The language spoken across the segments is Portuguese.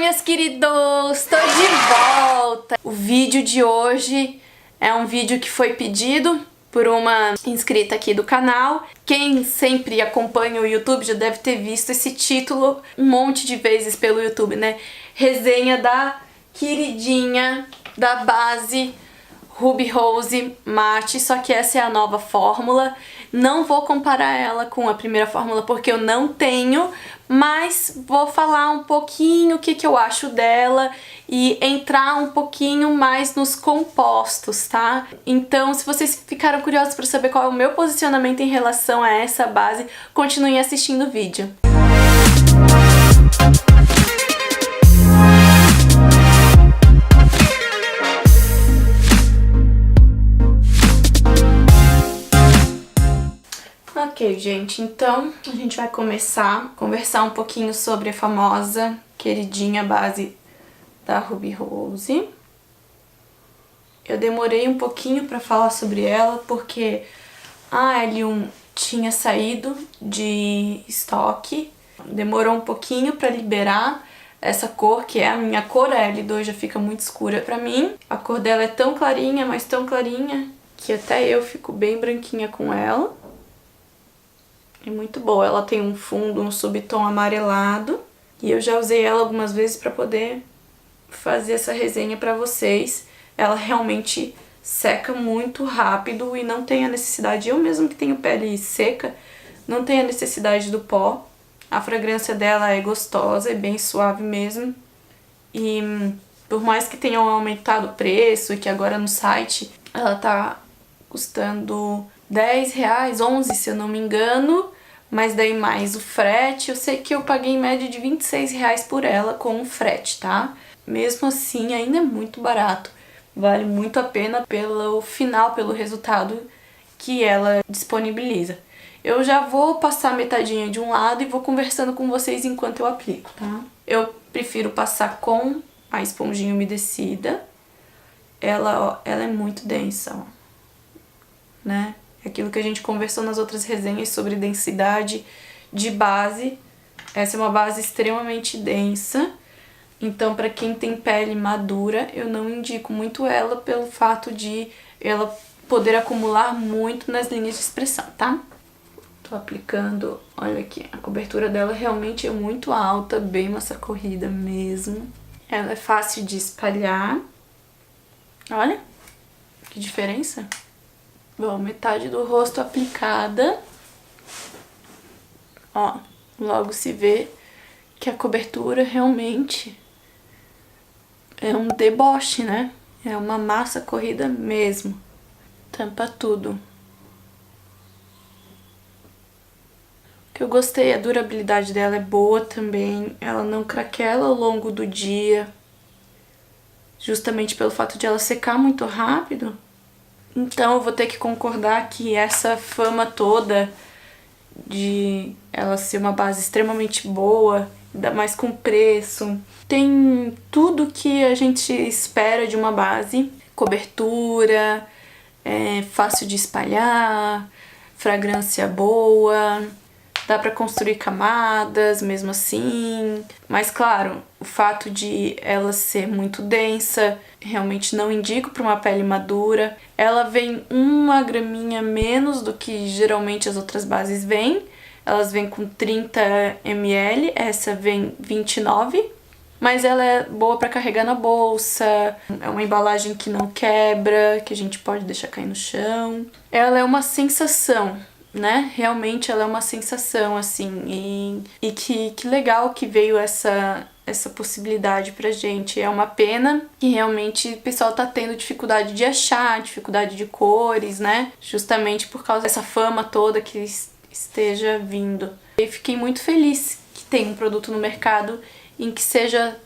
minhas queridos! Estou de volta! O vídeo de hoje é um vídeo que foi pedido por uma inscrita aqui do canal. Quem sempre acompanha o YouTube já deve ter visto esse título um monte de vezes pelo YouTube, né? Resenha da queridinha da base Ruby Rose Matte, só que essa é a nova fórmula. Não vou comparar ela com a primeira fórmula porque eu não tenho, mas vou falar um pouquinho o que eu acho dela e entrar um pouquinho mais nos compostos, tá? Então, se vocês ficaram curiosos para saber qual é o meu posicionamento em relação a essa base, continuem assistindo o vídeo. Ok, gente, então a gente vai começar a conversar um pouquinho sobre a famosa, queridinha base da Ruby Rose. Eu demorei um pouquinho pra falar sobre ela porque a L1 tinha saído de estoque. Demorou um pouquinho pra liberar essa cor, que é a minha cor. A L2 já fica muito escura pra mim. A cor dela é tão clarinha, mas tão clarinha, que até eu fico bem branquinha com ela. É muito boa, ela tem um fundo, um subtom amarelado. E eu já usei ela algumas vezes pra poder fazer essa resenha pra vocês. Ela realmente seca muito rápido e não tem a necessidade, eu mesmo que tenho pele seca, não tem a necessidade do pó. A fragrância dela é gostosa, é bem suave mesmo. E por mais que tenham aumentado o preço e que agora no site ela tá custando R$10, 11 se eu não me engano, mas daí mais o frete, eu sei que eu paguei em média de R$26 por ela com o frete, tá? Mesmo assim ainda é muito barato, vale muito a pena pelo final, pelo resultado que ela disponibiliza. Eu já vou passar metadinha de um lado e vou conversando com vocês enquanto eu aplico, tá? Eu prefiro passar com a esponjinha umedecida, ela é muito densa, ó, né? Aquilo que a gente conversou nas outras resenhas sobre densidade de base. Essa é uma base extremamente densa, então para quem tem pele madura eu não indico muito ela pelo fato de ela poder acumular muito nas linhas de expressão, tá? Tô aplicando, olha aqui, a cobertura dela realmente é muito alta, bem massa corrida mesmo. Ela é fácil de espalhar, olha que diferença. Bom, metade do rosto aplicada. Ó, logo se vê que a cobertura realmente é um deboche, né? É uma massa corrida mesmo. Tampa tudo. O que eu gostei, a durabilidade dela é boa também. Ela não craquela ao longo do dia. Justamente pelo fato de ela secar muito rápido. Então eu vou ter que concordar que essa fama toda de ela ser uma base extremamente boa, ainda mais com preço, tem tudo que a gente espera de uma base. Cobertura, é fácil de espalhar, fragrância boa, dá pra construir camadas mesmo assim. Mas claro, o fato de ela ser muito densa, realmente não indico para uma pele madura. Ela vem 1 graminha menos do que geralmente as outras bases vêm. Elas vêm com 30 ml, essa vem 29. Mas ela é boa para carregar na bolsa, é uma embalagem que não quebra, que a gente pode deixar cair no chão. Ela é uma sensação, né? Realmente ela é uma sensação, assim, e que legal que veio essa possibilidade pra gente. É uma pena que realmente o pessoal tá tendo dificuldade de achar, dificuldade de cores, né? Justamente por causa dessa fama toda que esteja vindo. E fiquei muito feliz que tem um produto no mercado em que seja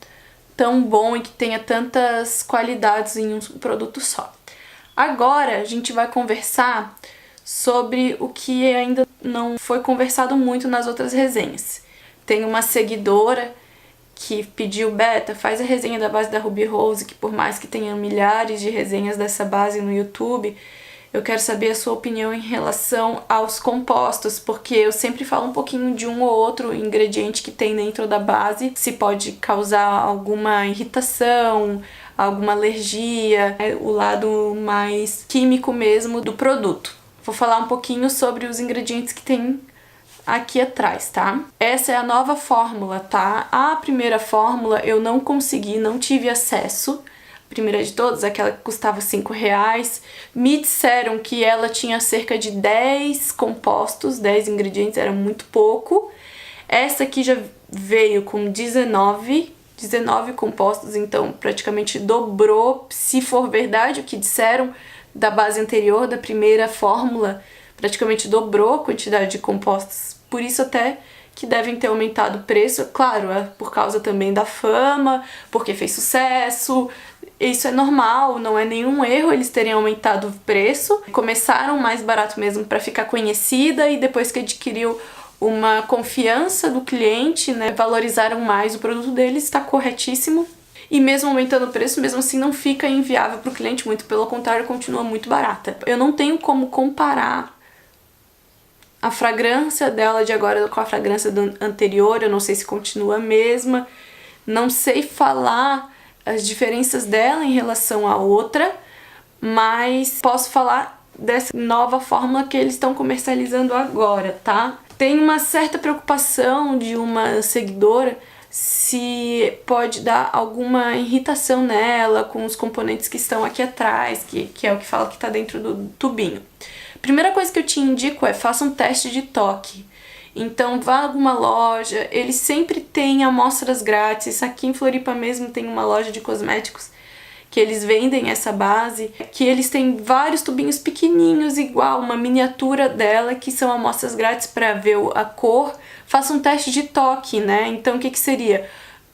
tão bom e que tenha tantas qualidades em um produto só. Agora a gente vai conversar sobre o que ainda não foi conversado muito nas outras resenhas. Tem uma seguidora que pediu: Beta, faz a resenha da base da Ruby Rose, que por mais que tenha milhares de resenhas dessa base no YouTube, Eu quero saber a sua opinião em relação aos compostos, porque eu sempre falo um pouquinho de um ou outro ingrediente que tem dentro da base, se pode causar alguma irritação, alguma alergia, o lado mais químico mesmo do produto. Vou falar um pouquinho sobre os ingredientes que tem aqui atrás, tá? Essa é a nova fórmula, tá? A primeira fórmula eu não consegui, não tive acesso. A primeira de todas, aquela que custava R$5. Me disseram que ela tinha cerca de 10 compostos, 10 ingredientes, era muito pouco. Essa aqui já veio com 19 compostos, então praticamente dobrou, se for verdade o que disseram da base anterior, da primeira fórmula, praticamente dobrou a quantidade de compostos, por isso até que devem ter aumentado o preço, claro, é por causa também da fama, porque fez sucesso, isso é normal, não é nenhum erro eles terem aumentado o preço, começaram mais barato mesmo para ficar conhecida e depois que adquiriu uma confiança do cliente, né, valorizaram mais o produto deles, está corretíssimo. E mesmo aumentando o preço, mesmo assim não fica inviável para o cliente, muito pelo contrário, continua muito barata. Eu não tenho como comparar a fragrância dela de agora com a fragrância do anterior, eu não sei se continua a mesma, não sei falar as diferenças dela em relação à outra, mas posso falar dessa nova fórmula que eles estão comercializando agora, tá? Tem uma certa preocupação de uma seguidora se pode dar alguma irritação nela com os componentes que estão aqui atrás, que é o que fala que está dentro do tubinho. Primeira coisa que eu te indico é faça um teste de toque. Então vá a alguma loja, eles sempre têm amostras grátis. Aqui em Floripa mesmo tem uma loja de cosméticos que eles vendem essa base, que eles têm vários tubinhos pequenininhos, igual uma miniatura dela, que são amostras grátis para ver a cor. Faça um teste de toque, né? Então o que seria?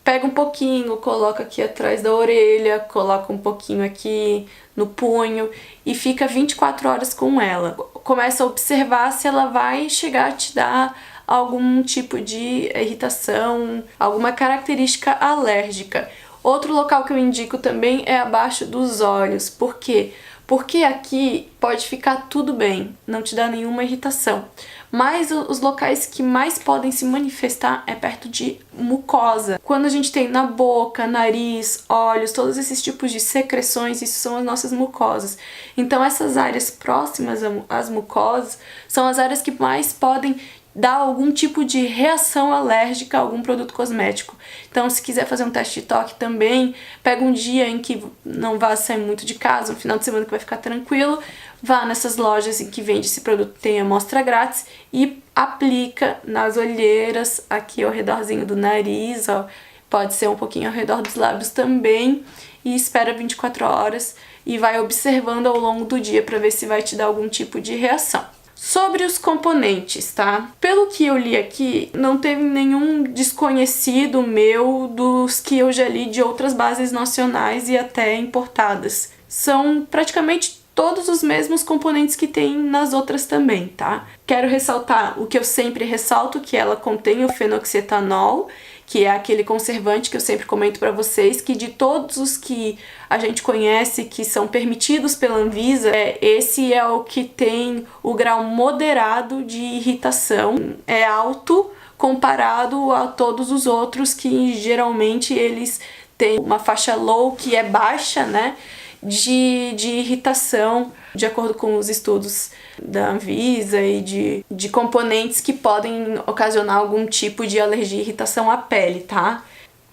Pega um pouquinho, coloca aqui atrás da orelha, coloca um pouquinho aqui no punho e fica 24 horas com ela. Começa a observar se ela vai chegar a te dar algum tipo de irritação, alguma característica alérgica. Outro local que eu indico também é abaixo dos olhos. Por quê? Porque aqui pode ficar tudo bem, não te dá nenhuma irritação. Mas os locais que mais podem se manifestar é perto de mucosa. Quando a gente tem na boca, nariz, olhos, todos esses tipos de secreções, isso são as nossas mucosas. Então essas áreas próximas às mucosas são as áreas que mais podem dar algum tipo de reação alérgica a algum produto cosmético. Então, se quiser fazer um teste de toque também, pega um dia em que não vá sair muito de casa, um final de semana que vai ficar tranquilo, vá nessas lojas em que vende esse produto, tem amostra grátis e aplica nas olheiras, aqui ao redorzinho do nariz, ó, pode ser um pouquinho ao redor dos lábios também, e espera 24 horas e vai observando ao longo do dia para ver se vai te dar algum tipo de reação. Sobre os componentes, tá? Pelo que eu li aqui, não teve nenhum desconhecido meu dos que eu já li de outras bases nacionais e até importadas. São praticamente todos os mesmos componentes que tem nas outras também, tá? Quero ressaltar o que eu sempre ressalto, que ela contém o fenoxietanol, que é aquele conservante que eu sempre comento para vocês, que de todos os que a gente conhece que são permitidos pela Anvisa, esse é o que tem o grau moderado de irritação, é alto comparado a todos os outros que geralmente eles têm uma faixa low, que é baixa, né, de irritação, de acordo com os estudos da Anvisa e de componentes que podem ocasionar algum tipo de alergia e irritação à pele, tá?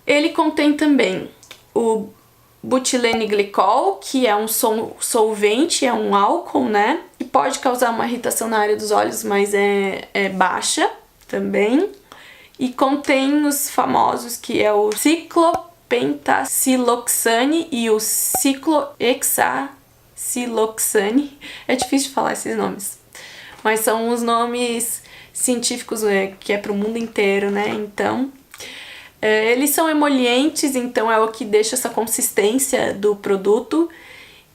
Ele contém também o butilene glicol, que é um solvente, é um álcool, né? Que pode causar uma irritação na área dos olhos, mas é baixa também. E contém os famosos, que é o ciclopentaciloxane e o ciclohexaciloxane. É difícil de falar esses nomes, mas são os nomes científicos, que é para o mundo inteiro, né? Então, eles são emolientes, então é o que deixa essa consistência do produto,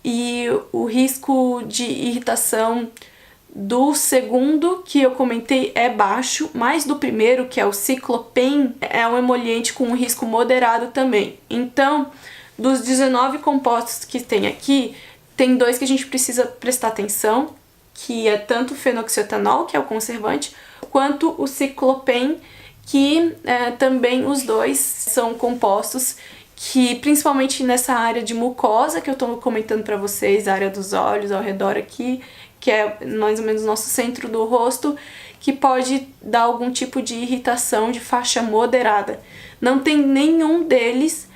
e o risco de irritação do segundo que eu comentei é baixo, mas do primeiro, que é o ciclopen, é um emoliente com um risco moderado também. Então, dos 19 compostos que tem aqui, Tem dois que a gente precisa prestar atenção, que é tanto o fenoxietanol, que é o conservante, quanto o ciclopen, que também os dois são compostos que, principalmente nessa área de mucosa que eu tô comentando pra vocês, a área dos olhos ao redor aqui, que é mais ou menos o nosso centro do rosto, que pode dar algum tipo de irritação de faixa moderada. Não tem nenhum deles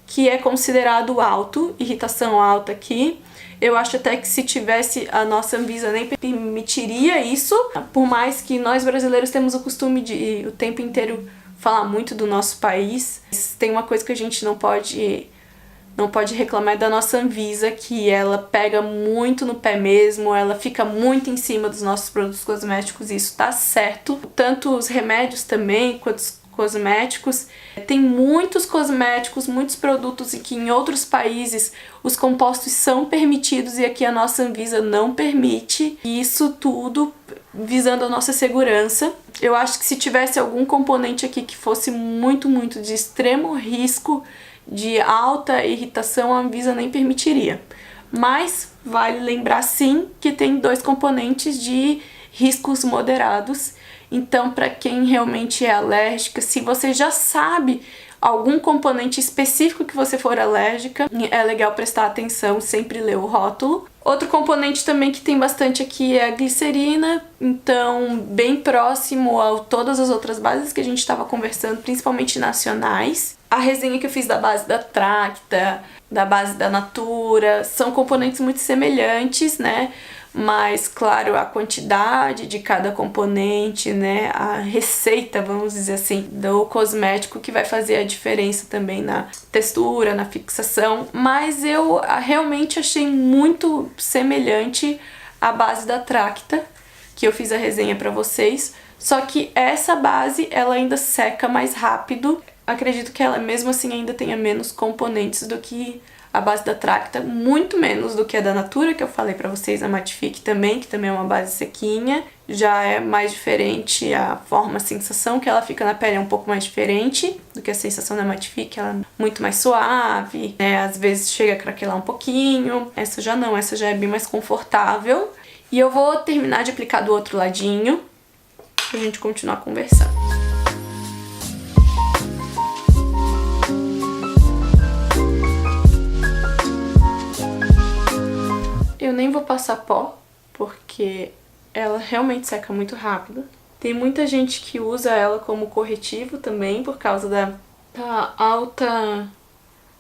que é considerado alto, irritação alta aqui. Eu acho até que se tivesse, a nossa Anvisa nem permitiria isso, por mais que nós brasileiros temos o costume de o tempo inteiro falar muito do nosso país. Tem uma coisa que a gente não pode reclamar da nossa Anvisa, que ela pega muito no pé mesmo, ela fica muito em cima dos nossos produtos cosméticos, e isso tá certo. Tanto os remédios também, quanto os cosméticos. Tem muitos cosméticos, muitos produtos em que em outros países os compostos são permitidos e aqui a nossa Anvisa não permite. E isso tudo visando a nossa segurança. Eu acho que se tivesse algum componente aqui que fosse muito de extremo risco de alta irritação, a Anvisa nem permitiria. Mas vale lembrar sim que tem dois componentes de riscos moderados. Então, para quem realmente é alérgica, se você já sabe algum componente específico que você for alérgica, é legal prestar atenção, sempre ler o rótulo. Outro componente também que tem bastante aqui é a glicerina, então bem próximo a todas as outras bases que a gente estava conversando, principalmente nacionais. A resenha que eu fiz da base da Tracta, da base da Natura, são componentes muito semelhantes, né? Mas, claro, a quantidade de cada componente, né, a receita, vamos dizer assim, do cosmético que vai fazer a diferença também na textura, na fixação. Mas eu realmente achei muito semelhante à base da Tracta, que eu fiz a resenha pra vocês. Só que essa base, ela ainda seca mais rápido. Acredito que ela, mesmo assim, ainda tenha menos componentes do que a base da Tracta, muito menos do que a da Natura, que eu falei pra vocês, a Matifique também, que também é uma base sequinha. Já é mais diferente a forma, a sensação que ela fica na pele é um pouco mais diferente do que a sensação da Matifique, ela é muito mais suave, né? Às vezes chega a craquelar um pouquinho. Essa já não, essa já é bem mais confortável. E eu vou terminar de aplicar do outro ladinho pra gente continuar conversando. Eu nem vou passar pó, porque ela realmente seca muito rápido. Tem muita gente que usa ela como corretivo também, por causa da alta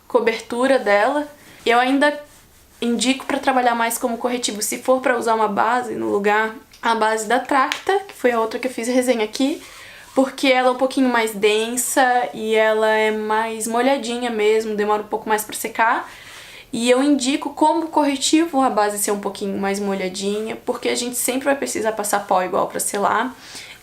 cobertura dela. Eu ainda indico para trabalhar mais como corretivo, se for para usar uma base no lugar, a base da Tracta, que foi a outra que eu fiz resenha aqui, porque ela é um pouquinho mais densa e ela é mais molhadinha mesmo, demora um pouco mais para secar. E eu indico como corretivo a base ser um pouquinho mais molhadinha, porque a gente sempre vai precisar passar pó igual pra selar.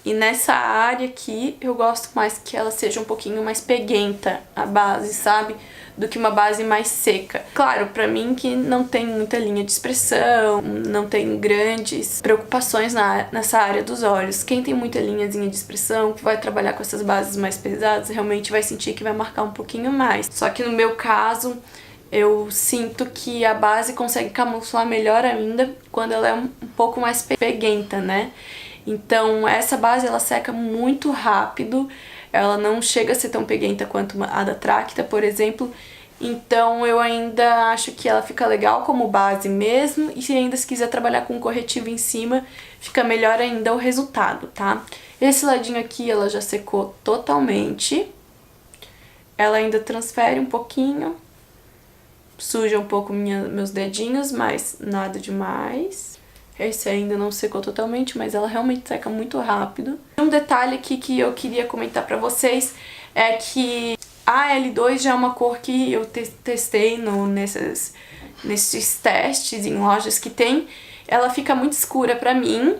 E nessa área aqui eu gosto mais que ela seja um pouquinho mais peguenta, a base, sabe? Do que uma base mais seca. Claro, pra mim que não tem muita linha de expressão, não tem grandes preocupações nessa área dos olhos. Quem tem muita linhazinha de expressão, que vai trabalhar com essas bases mais pesadas, realmente vai sentir que vai marcar um pouquinho mais. Só que no meu caso, eu sinto que a base consegue camuflar melhor ainda quando ela é um pouco mais peguenta, né? Então essa base ela seca muito rápido, ela não chega a ser tão peguenta quanto a da Tracta, por exemplo. Então eu ainda acho que ela fica legal como base mesmo, e se ainda se quiser trabalhar com um corretivo em cima, fica melhor ainda o resultado, tá? Esse ladinho aqui ela já secou totalmente, ela ainda transfere um pouquinho, suja um pouco meus dedinhos, mas nada demais. Esse ainda não secou totalmente, mas ela realmente seca muito rápido. Um detalhe aqui que eu queria comentar pra vocês é que a L2 já é uma cor que eu testei nesses testes em lojas que tem. Ela fica muito escura pra mim,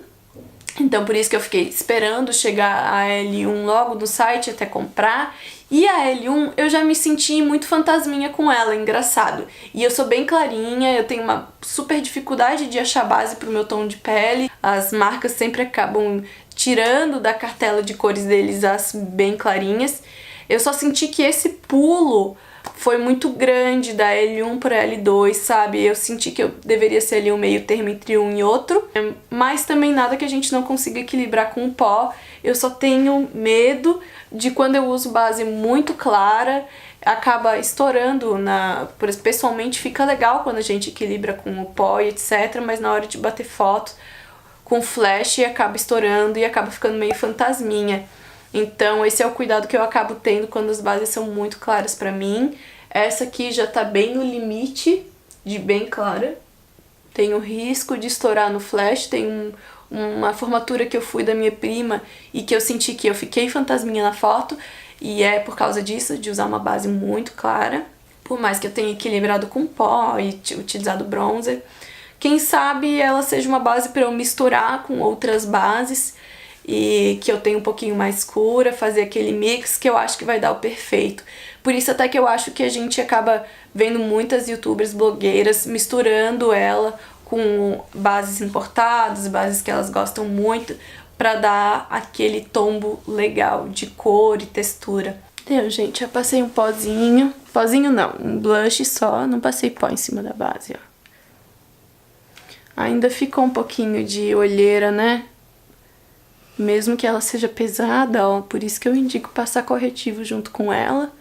então por isso que eu fiquei esperando chegar a L1 logo no site até comprar. E a L1 eu já me senti muito fantasminha com ela, engraçado. E eu sou bem clarinha, eu tenho uma super dificuldade de achar base pro meu tom de pele. As marcas sempre acabam tirando da cartela de cores deles as bem clarinhas. Eu só senti que esse pulo foi muito grande da L1 para L2, sabe? Eu senti que eu deveria ser ali um meio termo entre um e outro, mas também nada que a gente não consiga equilibrar com o pó. Eu só tenho medo de quando eu uso base muito clara, acaba estourando pessoalmente fica legal quando a gente equilibra com o pó e etc, mas na hora de bater foto com flash acaba estourando e acaba ficando meio fantasminha. Então esse é o cuidado que eu acabo tendo quando as bases são muito claras pra mim. Essa aqui já tá bem no limite de bem clara. Tem o risco de estourar no flash, tem uma formatura que eu fui da minha prima e que eu senti que eu fiquei fantasminha na foto, e é por causa disso, de usar uma base muito clara. Por mais que eu tenha equilibrado com pó e utilizado bronzer, quem sabe ela seja uma base para eu misturar com outras bases e que eu tenha um pouquinho mais escura, fazer aquele mix que eu acho que vai dar o perfeito. Por isso até que eu acho que a gente acaba vendo muitas youtubers, blogueiras misturando ela com bases importadas, bases que elas gostam muito, pra dar aquele tombo legal de cor e textura. Deu, gente, já passei um pozinho. Pozinho não, um blush só, não passei pó em cima da base, ó. Ainda ficou um pouquinho de olheira, né? Mesmo que ela seja pesada, ó, por isso que eu indico passar corretivo junto com ela.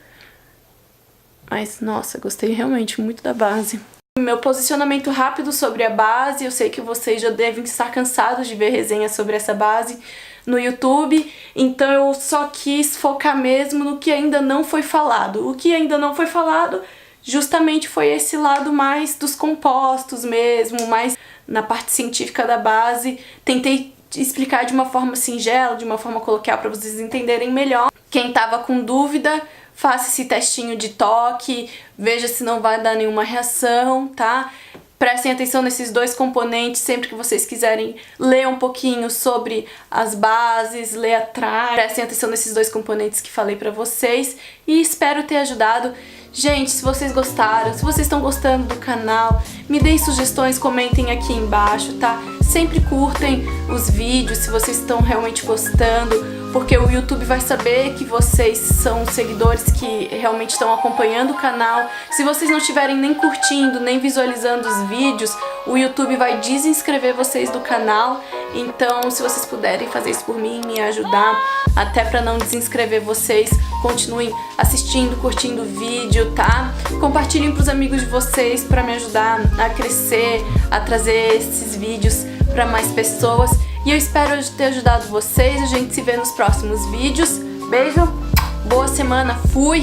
Mas, nossa, gostei realmente muito da base. Meu posicionamento rápido sobre a base, eu sei que vocês já devem estar cansados de ver resenhas sobre essa base no YouTube, então eu só quis focar mesmo no que ainda não foi falado. O que ainda não foi falado justamente foi esse lado mais dos compostos mesmo, mais na parte científica da base. Tentei explicar de uma forma singela, de uma forma coloquial para vocês entenderem melhor. Quem tava com dúvida, faça esse testinho de toque, veja se não vai dar nenhuma reação, tá? Prestem atenção nesses dois componentes sempre que vocês quiserem ler um pouquinho sobre as bases, ler atrás. Prestem atenção nesses dois componentes que falei pra vocês e espero ter ajudado. Gente, se vocês gostaram, se vocês estão gostando do canal, me deem sugestões, comentem aqui embaixo, tá? Sempre curtem os vídeos se vocês estão realmente gostando, porque o YouTube vai saber que vocês são seguidores que realmente estão acompanhando o canal. Se vocês não estiverem nem curtindo, nem visualizando os vídeos, o YouTube vai desinscrever vocês do canal. Então, se vocês puderem fazer isso por mim, me ajudar, até pra não desinscrever vocês, continuem assistindo, curtindo o vídeo, tá? Compartilhem pros amigos de vocês pra me ajudar a crescer, a trazer esses vídeos pra mais pessoas. E eu espero ter ajudado vocês. A gente se vê nos próximos vídeos. Beijo, boa semana, fui!